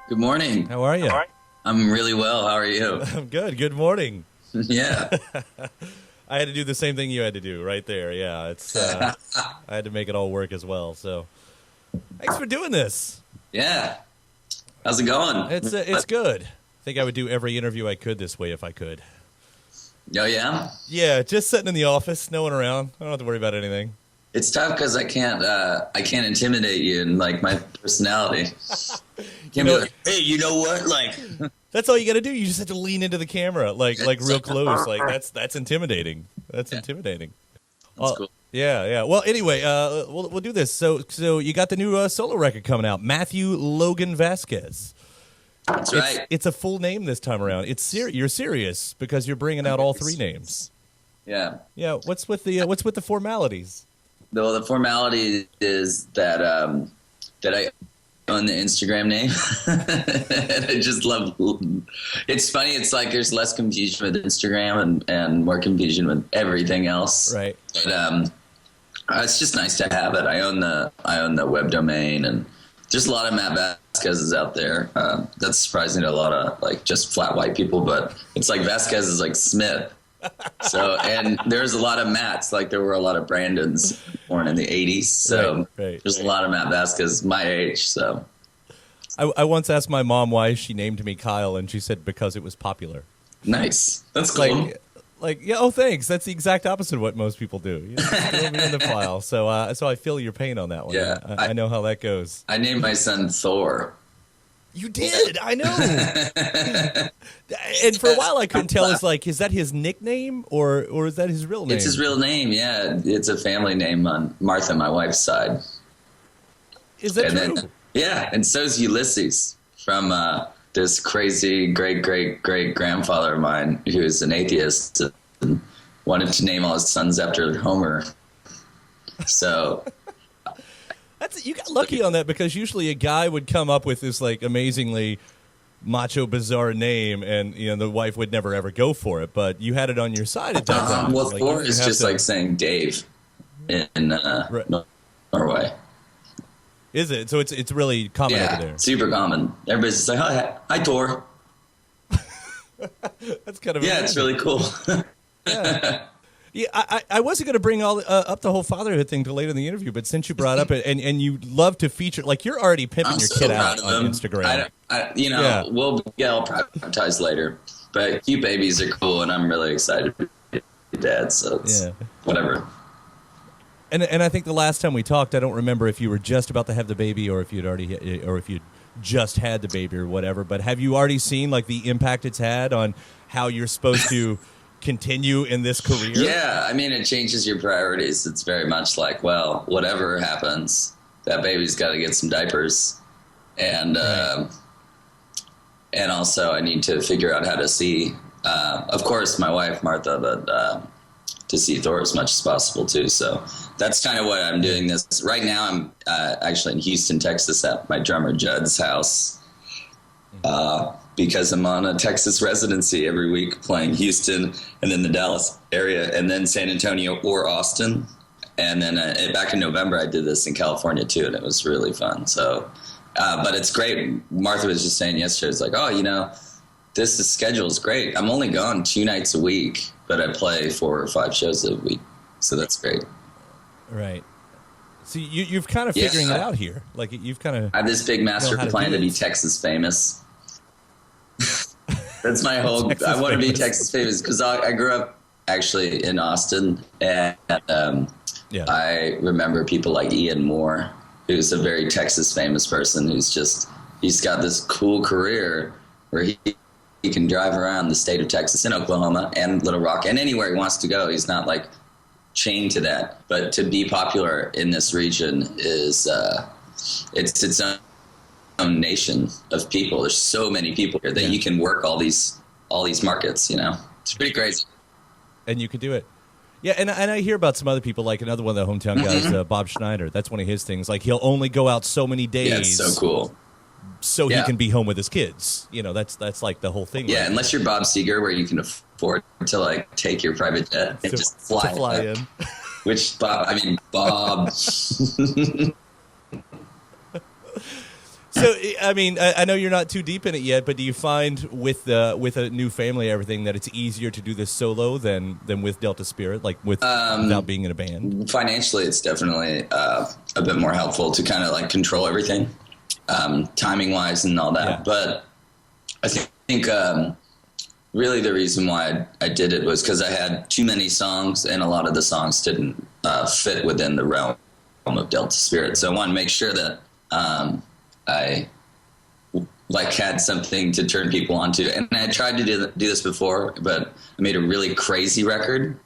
Good morning. How are you? I'm really well. How are you? I'm good. Good morning. Yeah. I had to do the same thing you had to do right there. Yeah, it's. I had to make it all work as well. So, thanks for doing this. Yeah. How's it going? It's good. I think I would do every interview I could this way if I could. Oh, yeah? Yeah, just sitting in the office, no one around. I don't have to worry about anything. It's tough because I can't intimidate you in, like, my personality. Can't be like, hey, you know what? Like, that's all you got to do. You just have to lean into the camera, like real close. Like that's intimidating. That's intimidating. That's cool. Yeah. Well, anyway, we'll do this. So you got the new solo record coming out, Matthew Logan Vasquez. That's right. It's a full name this time around. You're serious because you're bringing out all three names. Yeah. Yeah. What's with the formalities? Well, the formality is that I own the Instagram name. And I just love. It's funny. It's like there's less confusion with Instagram and more confusion with everything else. Right. But it's just nice to have it. I own the web domain, and there's a lot of Matt Vasquez's out there. That's surprising to a lot of like just flat white people, but it's like Vasquez is like Smith. So, and there's a lot of Matts, like there were a lot of Brandons born in the 80s. So there's a lot of Matt Vasquez my age. So I once asked my mom why she named me Kyle, and she said because it was popular. Nice. That's cool. Yeah, oh, thanks. That's the exact opposite of what most people do. You just throw me in the file. So I feel your pain on that one. Yeah. I know how that goes. I named my son Thor. You did. I know. And for a while, I couldn't tell. It's like, is that his nickname or is that his real name? It's his real name. Yeah, it's a family name on Martha, my wife's side. Is that true? Then, yeah, and so's Ulysses from this crazy great-great-great-grandfather of mine who is an atheist and wanted to name all his sons after Homer. So you got lucky on that because usually a guy would come up with this like amazingly macho, bizarre name, and the wife would never ever go for it. But you had it on your side at that time. Well, Thor is just like saying Dave in Norway. Is it? So it's really common over there. Super common. Everybody's just like, hi Thor. That's kind of it's really cool. Yeah. Yeah, I wasn't going to bring up the whole fatherhood thing till later in the interview, but since you brought up it, and you love to feature, like you're already pimping your kid out on Instagram. We'll get all privatized later, but cute babies are cool, and I'm really excited to be dad, so it's whatever. And I think the last time we talked, I don't remember if you were just about to have the baby or if you'd just had the baby or whatever, but have you already seen like the impact it's had on how you're supposed to continue in this career? Yeah, I mean, it changes your priorities. It's very much like, well, whatever happens, that baby's got to get some diapers, and also I need to figure out how to see, of course, my wife Martha, but to see Thor as much as possible too. So that's kind of what I'm doing. This right now. I'm actually in Houston, Texas, at my drummer Judd's house. Because I'm on a Texas residency every week playing Houston and then the Dallas area and then San Antonio or Austin. And then back in November, I did this in California too, and it was really fun. So, but it's great. Martha was just saying yesterday, it's like, this schedule is great. I'm only gone 2 nights a week, but I play 4 or 5 shows a week. So that's great. Right. So you've kind of figuring it out here. Like you've kind of. I have this big master plan to be Texas famous. That's my whole. I want to be Texas famous because I grew up actually in Austin, and I remember people like Ian Moore, who's a very Texas famous person he's got this cool career where he can drive around the state of Texas and Oklahoma and Little Rock and anywhere he wants to go. He's not like chained to that, but to be popular in this region is it's its own nation of people. There's so many people here that you can work all these markets. It's pretty crazy. And you can do it. Yeah, and I hear about some other people, like another one of the hometown guys, Bob Schneider. That's one of his things. Like he'll only go out so many days. Yeah, it's so cool. So he can be home with his kids. That's like the whole thing. Yeah, right? Unless you're Bob Seger, where you can afford to like take your private jet and just fly in. Which Bob. So, I mean, I know you're not too deep in it yet, but do you find with a new family, everything, that it's easier to do this solo than with Delta Spirit, like without being in a band? Financially, it's definitely a bit more helpful to kind of like control everything, timing wise and all that. Yeah. But I think really the reason why I did it was because I had too many songs, and a lot of the songs didn't fit within the realm of Delta Spirit. So I wanted to make sure that I like had something to turn people onto. And I tried to do this before, but I made a really crazy record.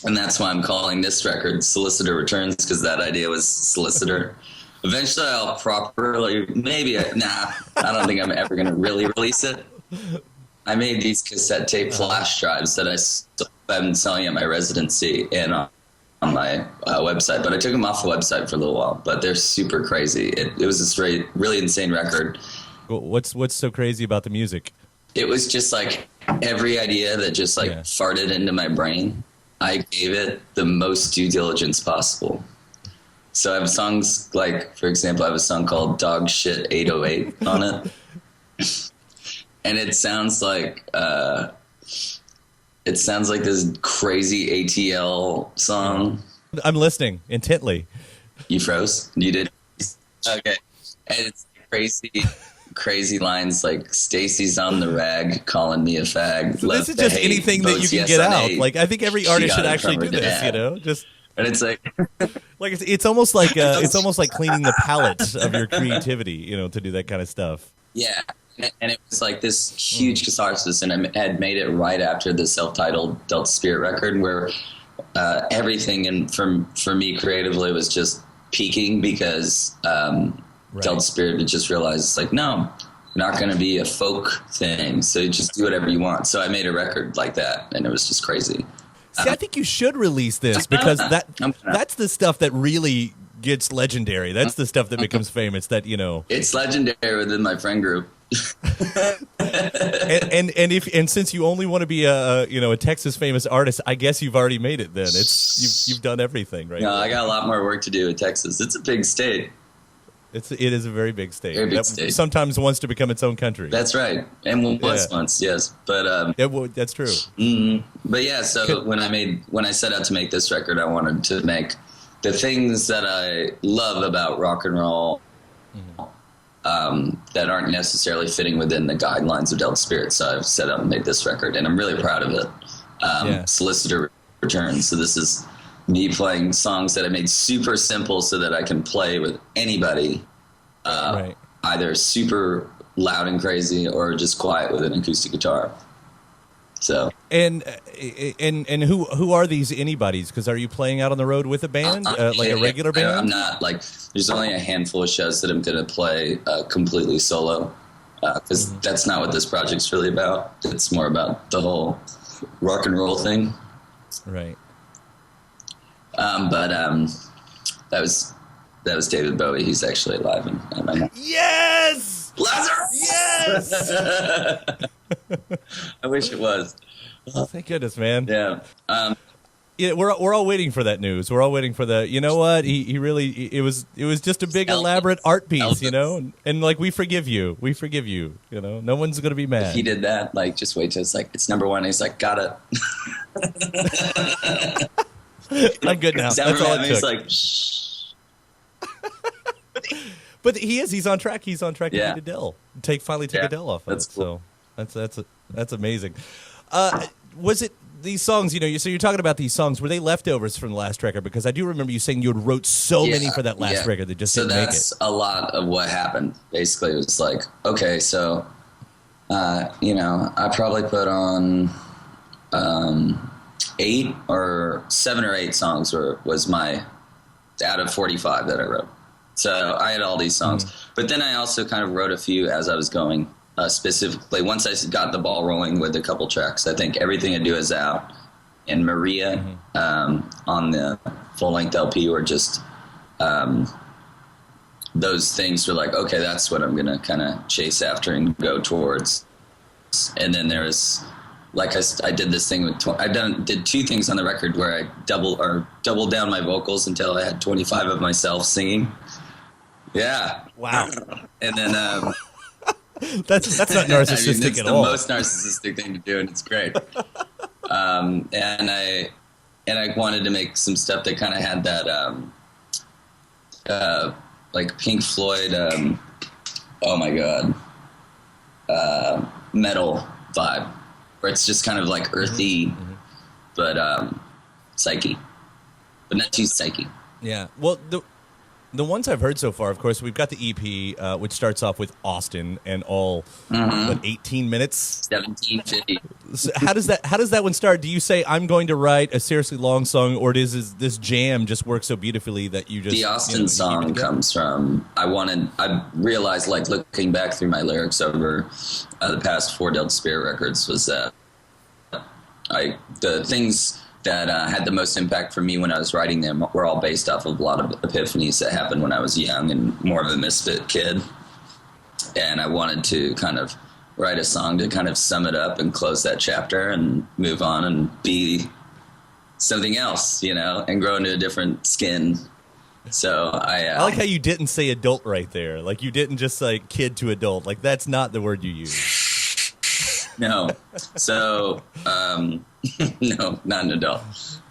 And that's why I'm calling this record Solicitor Returns, because that idea was Solicitor. Eventually I'll properly, I don't think I'm ever going to really release it. I made these cassette tape flash drives that I've been selling at my residency and on my website, but I took them off the website for a little while, but they're super crazy. It was this really insane record. What's so crazy about the music? It was just like every idea that just farted into my brain, I gave it the most due diligence possible. So I have songs like, for example, I have a song called Dog Shit 808 on it. And it sounds like this crazy ATL song. I'm listening intently. You froze? You did? Okay. And it's crazy lines like Stacy's on the rag calling me a fag. So this is just anything that you can get out. Like, I think every artist should actually do this, you know? Just and it's like it's almost like cleaning the palette of your creativity, you know, to do that kind of stuff. Yeah. And it was like this huge catharsis, and I had made it right after the self-titled Delta Spirit record, where everything for me creatively was just peaking, because Delta Spirit had just realized, it's like, no, you're not going to be a folk thing, so you just do whatever you want. So I made a record like that, and it was just crazy. See, I think you should release this, because that's the stuff that really gets legendary. That's the stuff that becomes famous, that, you know. It's legendary within my friend group. and since you only want to be a Texas famous artist, I guess you've already made it. Then you've done everything, right? No, I got a lot more work to do in Texas. It's a big state. It is a very big state. Very big state. Sometimes wants to become its own country. That's right, and was once, yes. But that's true. Mm-hmm. But yeah, so when I set out to make this record, I wanted to make the things that I love about rock and roll. Mm-hmm. That aren't necessarily fitting within the guidelines of Delta Spirit. So I've set out and made this record, and I'm really proud of it. Solicitor Returns. So this is me playing songs that I made super simple so that I can play with anybody, either super loud and crazy or just quiet with an acoustic guitar. So and who are these anybody's? Because are you playing out on the road with a band, like a regular band? I'm not. Like, there's only a handful of shows that I'm going to play completely solo, because that's not what this project's really about. It's more about the whole rock and roll thing. Right. But that was David Bowie. He's actually alive in my house. Yes, Lazarus. Yes. I wish it was. Oh, thank goodness, man. Yeah. Yeah, we're all waiting for that news. We're all waiting for the. You know what? He really. It was just a big elaborate art piece. You know, and like, we forgive you. We forgive you. You know, no one's gonna be mad. If he did that, like, just wait till it's like it's number one. And he's like, got it. I'm good now. That's all it took. He's like, shh. But he's on track. He's on track to beat Adele. Finally take Adele off. That's cool. So that's amazing. Was it these songs? You know, so you're talking about these songs. Were they leftovers from the last record? Because I do remember you saying you had wrote so many for that last record that just didn't make it. So that's a lot of what happened. Basically, it was like, okay, so I probably put on 7 or 8 songs was my out of 45 that I wrote. So I had all these songs, but then I also kind of wrote a few as I was going. Specifically, once I got the ball rolling with a couple tracks, I think Everything I Do Is Out and Maria on the full-length LP were just those things were like, okay, that's what I'm going to kind of chase after and go towards. And then there's, like, I did this thing with, did 2 things on the record where I doubled down my vocals until I had 25 of myself singing. Yeah. Wow. And then That's not narcissistic it's at the all. most narcissistic thing to do, and it's great. And I wanted to make some stuff that kind of had that like Pink Floyd. Oh my god, metal vibe, where it's just kind of like earthy, but psyche, but not too psyche. Yeah. Well, the ones I've heard so far, of course, we've got the EP, which starts off with Austin and all, 18 minutes? 17:50. So how does that one start? Do you say, I'm going to write a seriously long song, or does this jam just work so beautifully that you just... The Austin song comes from, I realized, like, looking back through my lyrics over the past 4 Delta Spirit records, was that the things that had the most impact for me when I was writing them were all based off of a lot of epiphanies that happened when I was young and more of a misfit kid. And I wanted to kind of write a song to kind of sum it up and close that chapter and move on and be something else, and grow into a different skin. So I like how you didn't say adult right there. Like, you didn't just say kid to adult. Like, that's not the word you use. No. So, no, not an adult,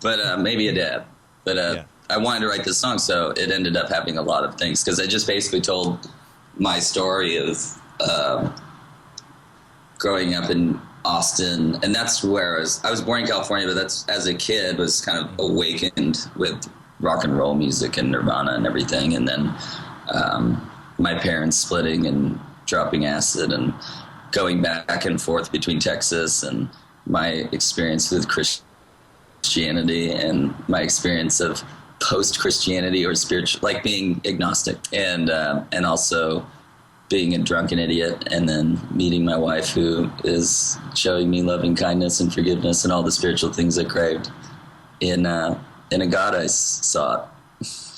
but maybe a dad. But Yeah. I wanted to write this song, so it ended up having a lot of things, because I just basically told my story of growing up in Austin, and that's where I was born in California, but that's, as a kid, was kind of awakened with rock and roll music and Nirvana and everything, and then my parents splitting and dropping acid and going back and forth between Texas, and my experience with Christianity and my experience of post-Christianity or spiritual, like being agnostic, and also being a drunken idiot, and then meeting my wife, who is showing me loving kindness and forgiveness and all the spiritual things I craved in a God I sought.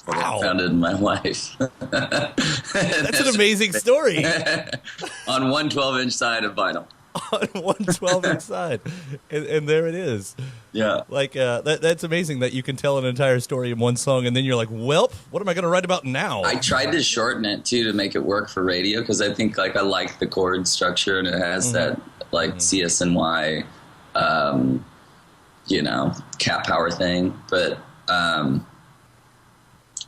Wow. I found it in my wife. That's an amazing story. On one 12-inch side of vinyl. On one 12-inch side. And there it is. Yeah. Like, that's amazing that you can tell an entire story in one song, and then you're like, welp, what am I going to write about now? I tried to shorten it, too, to make it work for radio, because I think, like, I like the chord structure, and it has that, like, CSNY, cat power thing. But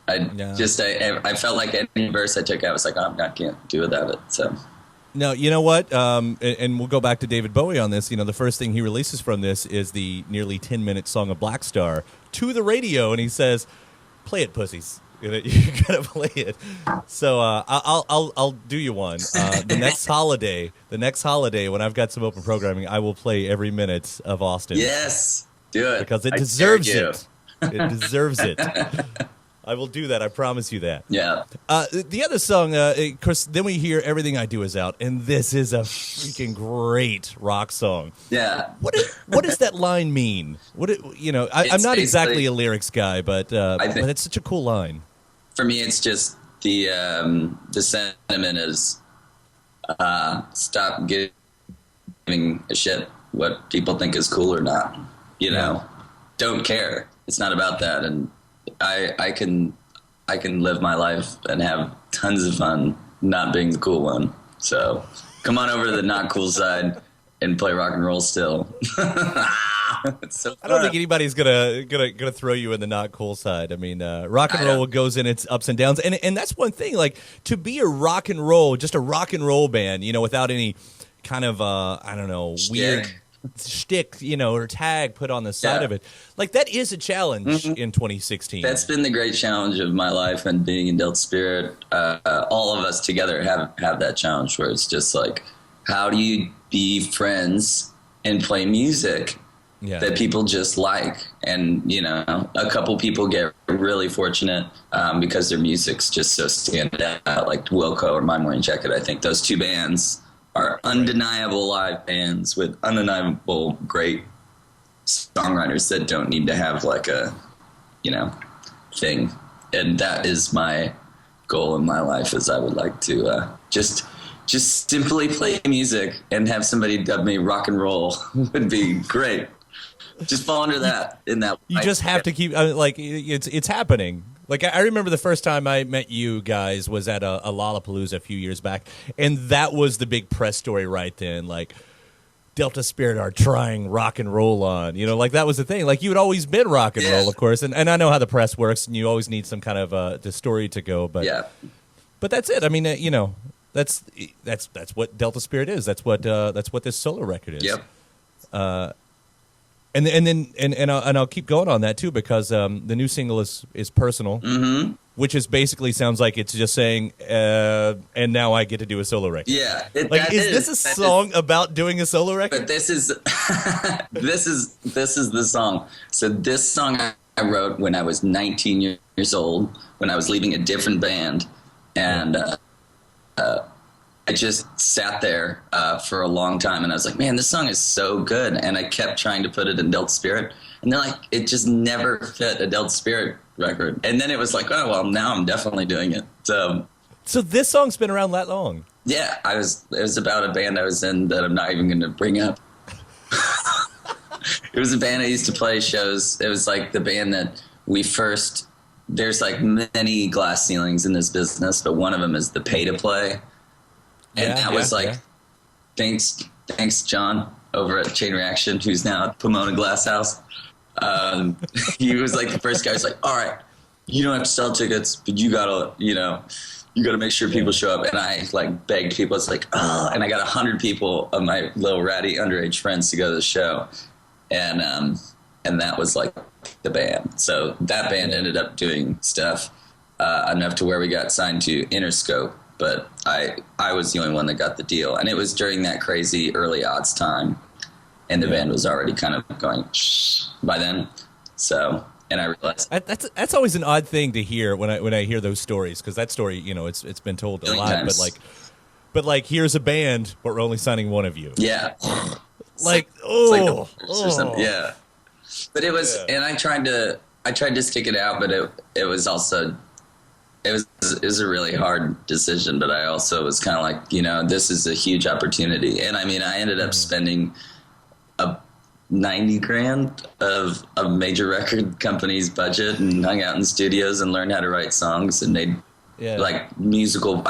I felt like any verse I took, I was like, I can't do without it. So, no, you know what? And we'll go back to David Bowie on this. The first thing he releases from this is the nearly 10-minute song of Black Star to the radio, and he says, "Play it, pussies. You gotta play it." So I'll do you one. The next holiday when I've got some open programming, I will play every minute of Austin. Yes, do it, because it deserves it. It deserves it. I will do that. I promise you that. Yeah. The other song, of course, then we hear "Everything I Do Is Out," and this is a freaking great rock song. Yeah. What does that line mean? I'm not exactly a lyrics guy, but it's such a cool line. For me, it's just the sentiment is stop giving a shit what people think is cool or not. Don't care. It's not about that, and I can live my life and have tons of fun not being the cool one. So come on over to the not cool side and play rock and roll still. It's so fun. I don't think anybody's gonna throw you in the not cool side. I mean, rock and roll goes in its ups and downs, and that's one thing. Like, to be a rock and roll band, without any kind of weird shtick, or tag put on the side of it. Like, that is a challenge in 2016. That's been the great challenge of my life, and being in Delta Spirit. All of us together have that challenge, where it's just like, how do you be friends and play music that people just like? And, a couple people get really fortunate because their music's just so standout, like Wilco or My Morning Jacket. I think those two bands are undeniable live bands with undeniable great songwriters that don't need to have like a, thing. And that is my goal in my life, is I would like to just simply play music and have somebody dub me rock and roll would be great. Just fall under that in that. You just have to keep it's happening. Like, I remember the first time I met you guys was at a Lollapalooza a few years back, and that was the big press story right then. Like, Delta Spirit are trying rock and roll on. You know, like, that was the thing. Like, you had always been rock and roll, of course, and I know how the press works, and you always need some kind of the story to go. But but that's it. I mean, you know, that's what Delta Spirit is. That's what this solo record is. Yep. And I'll keep going on that too, because the new single is Personal, which is basically sounds like it's just saying, and now I get to do a solo record. Yeah, like is this a song about doing a solo record? But this is this is the song. So this song I wrote when I was 19 years old, when I was leaving a different band, and I just sat there for a long time, and I was like, man, this song is so good. And I kept trying to put it in Delta Spirit, and they're like, it just never fit a Delta Spirit record. And then it was like, oh, well, now I'm definitely doing it. So this song's been around that long? Yeah. It was about a band I was in that I'm not even going to bring up. It was a band I used to play shows. It was like the band that there's like many glass ceilings in this business, but one of them is the pay to play. And that was like, thanks, John, over at Chain Reaction, who's now at Pomona Glass House. He was like the first guy who's like, all right, you don't have to sell tickets, but you gotta make sure people show up. And I like begged people. It's like, and I got 100 people of my little ratty underage friends to go to the show. And that was like the band. So that band ended up doing stuff enough to where we got signed to Interscope. But I was the only one that got the deal. And it was during that crazy early odds time. And the band was already kind of going shh by then. So, and I realized that's always an odd thing to hear when I hear those stories, because that story, you know, it's been told a lot. Times. But like here's a band, but we're only signing one of you. Yeah. Like yeah. But it was, and I tried to stick it out, but it was also. It was a really hard decision, but I also was kind of like, you know, this is a huge opportunity. And I mean, I ended up spending $90,000 of a major record company's budget and hung out in studios and learned how to write songs and made I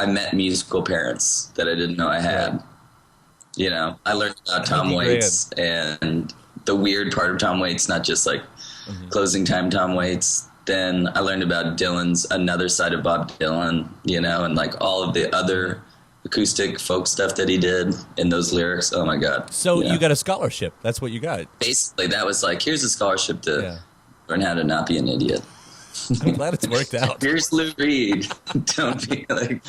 met musical parents that I didn't know I had. You know, I learned about Tom Waits and the weird part of Tom Waits, not just like closing time Tom Waits. Then I learned about Dylan's another side of Bob Dylan, you know, and like all of the other acoustic folk stuff that he did in those lyrics. Oh my God. So you got a scholarship. That's what you got. Basically, that was like, here's a scholarship to learn how to not be an idiot. I'm glad it's worked out. Here's Lou Reed. Don't be like...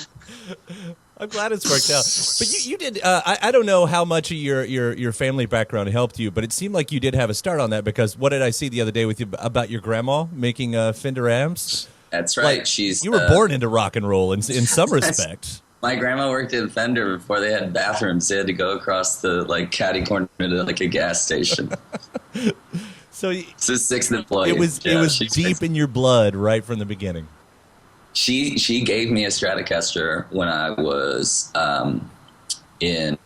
I'm glad it's worked out. But you did. I don't know how much of your family background helped you, but it seemed like you did have a start on that, because what did I see the other day with you about your grandma making Fender amps? That's right. Like, you were born into rock and roll in some respect. My grandma worked at Fender before they had bathrooms. They had to go across the like catty corner to like a gas station. So it's a sixth employee. It was deep in your blood right from the beginning. She gave me a Stratocaster when I was in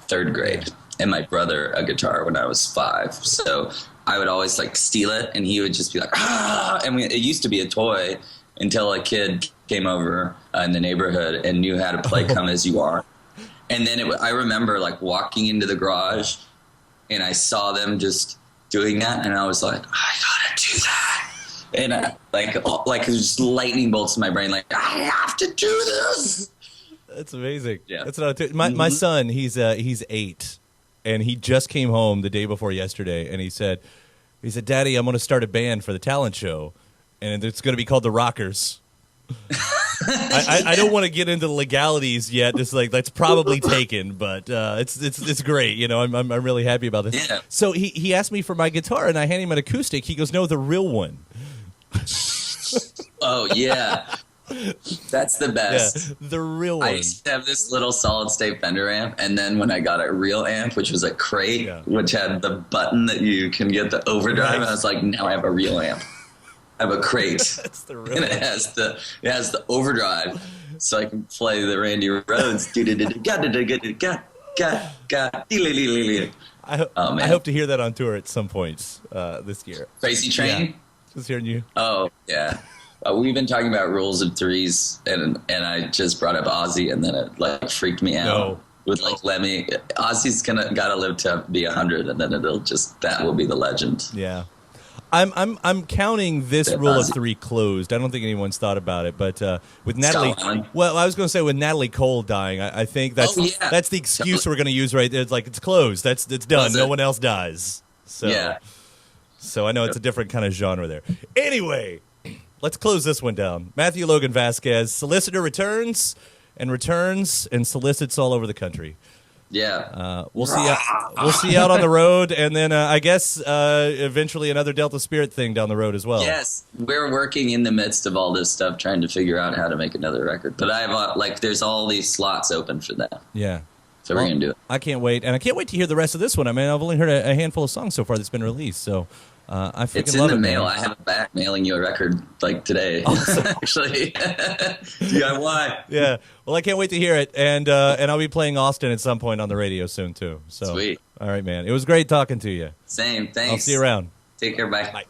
third grade, and my brother a guitar when I was 5. So I would always like steal it, and he would just be like, ah! And it used to be a toy until a kid came over in the neighborhood and knew how to play "Come As You Are." And then I remember like walking into the garage, and I saw them just doing that, and I was like, I gotta do that. And like just lightning bolts in my brain, like, I have to do this. That's amazing. Yeah. That's what my son, he's 8, and he just came home the day before yesterday, and he said, Daddy, I'm going to start a band for the talent show, and it's going to be called the Rockers. I don't want to get into the legalities yet. It's like that's probably taken, but it's great. You know, I'm really happy about this. Yeah. So he asked me for my guitar, and I handed him an acoustic. He goes, no, the real one. Oh yeah, that's the best. Yeah, the real one. I used to have this little solid state Fender amp, and then when I got a real amp, which was a crate, which had the button that you can get the overdrive, and I was like, now I have a real amp. I have a crate. That's the real and it has the overdrive, so I can play the Randy Rhoads. I hope to hear that on tour at some point this year. Crazy Train. Yeah. Just hearing you. Oh yeah. we've been talking about rules of threes, and I just brought up Ozzy, and then it like freaked me out. No. With like Lemmy, Ozzy's gotta live to be 100, and then that will be the legend. Yeah. I'm counting this rule of three closed. I don't think anyone's thought about it, but with Natalie, well, I was going to say with Natalie Cole dying, I think that's the excuse we're going to use right there. It's like it's closed. It's done. No one else dies. So yeah. So I know it's a different kind of genre there. Anyway, let's close this one down. Matthew Logan Vasquez, Solicitor returns and solicits all over the country. Yeah. We'll see you out on the road, and then I guess eventually another Delta Spirit thing down the road as well. Yes, we're working in the midst of all this stuff, trying to figure out how to make another record. But I have there's all these slots open for that. Yeah. So we're gonna do it. I can't wait, and I can't wait to hear the rest of this one. I mean, I've only heard a handful of songs so far that's been released, so I freaking it's in love the it, mail. man. I have it back mailing you a record like today. Awesome. Actually, DIY. Yeah. Well, I can't wait to hear it, and I'll be playing Austin at some point on the radio soon too. So sweet. All right, man. It was great talking to you. Same. Thanks. I'll see you around. Take care. Bye. Bye.